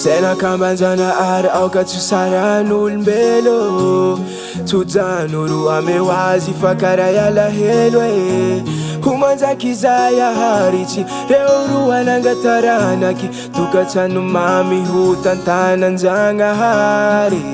Senakambanjana ary aoka tsy saran'olombelo Tsojan'olo ameo azy fa karaha alahelo e Ho manjaky izay aharitsy reo roa nangataranaky Tokatrano mamy ho tantanan-Jagnahary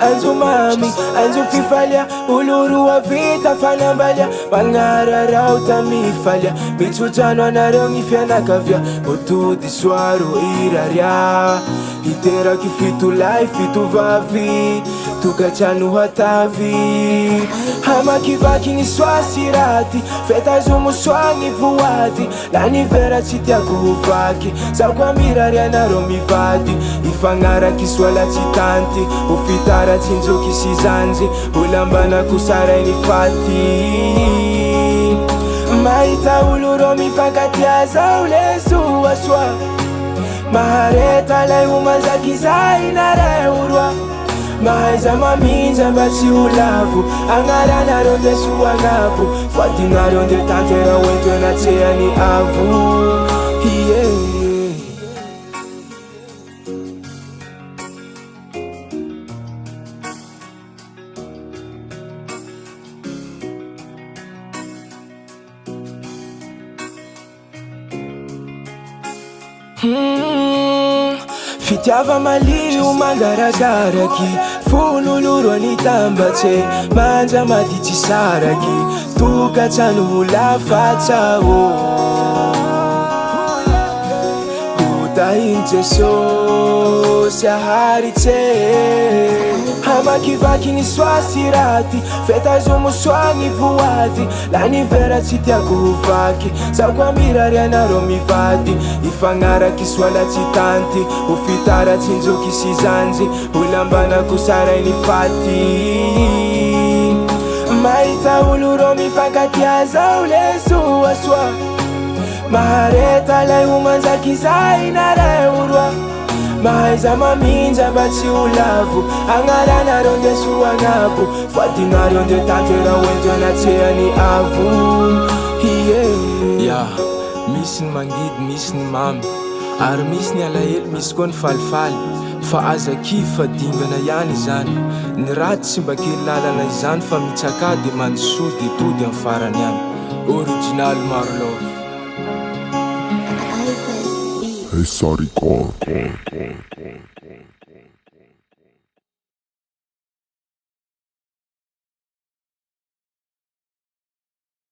Anjo mami, anjo fifalia Olo roa vita fanambalia Magnararao tamifalia Mitsodrano anareo ny fianakavia Otody soaro iraria Iteraky fito lahy fito vavy Tokatrano hatavy Hamakivaky ny soasy raty Fetazomo soa ny voady L'anivera tsy tiako ho vaky Zaho koa mirary anareo mivady Ifagnaraky soala tsy tanty Ho fitaratsy njoky sy zanjy Ho lambanako saray faty Mahita olo ro mifankatia zao le Soasoa Mahareta lay ho manjaky izay nareo roa Mahaiza maminja mba tsy ho lavo Agnaranareo nde soagnabo Fadinareo nde tantera hoento anatrehany avo Fitiava malio mangaragaraky Fon'olo ro nitambatsy Manja mady tsy saraky Tokatrano ho lafatsa Hotahiny Jesosy aharitse Hamakivaky ny soasy raty Fetazomo soa ny voady L'anivera tsy tiako ho vaky Zaho koa mirary anareo mivady Ifagnaraky soala tsy tanty Ho fitaratsy njoky sy zanjy Ho lambanako saray faty Mahita olo ro mifankatia zao le Soasoa Mahareta lay ho manjaky izay nareo roa Mahaiza maminja mba tsy ho lavo Agnaranareo nde soagnabo Fadinareo nde tantera hoento anatrehany avo misy ny mangidy, misy ny mamy Ary misy ny alahelo, misy koa ny falifaly Fa azaky fadingana ihany izany Ny raty sy mba kely lalana izany Fa mitsaka de mandisoa de tody amin'ny farany ihany Original Marlove Hey, sorry, God.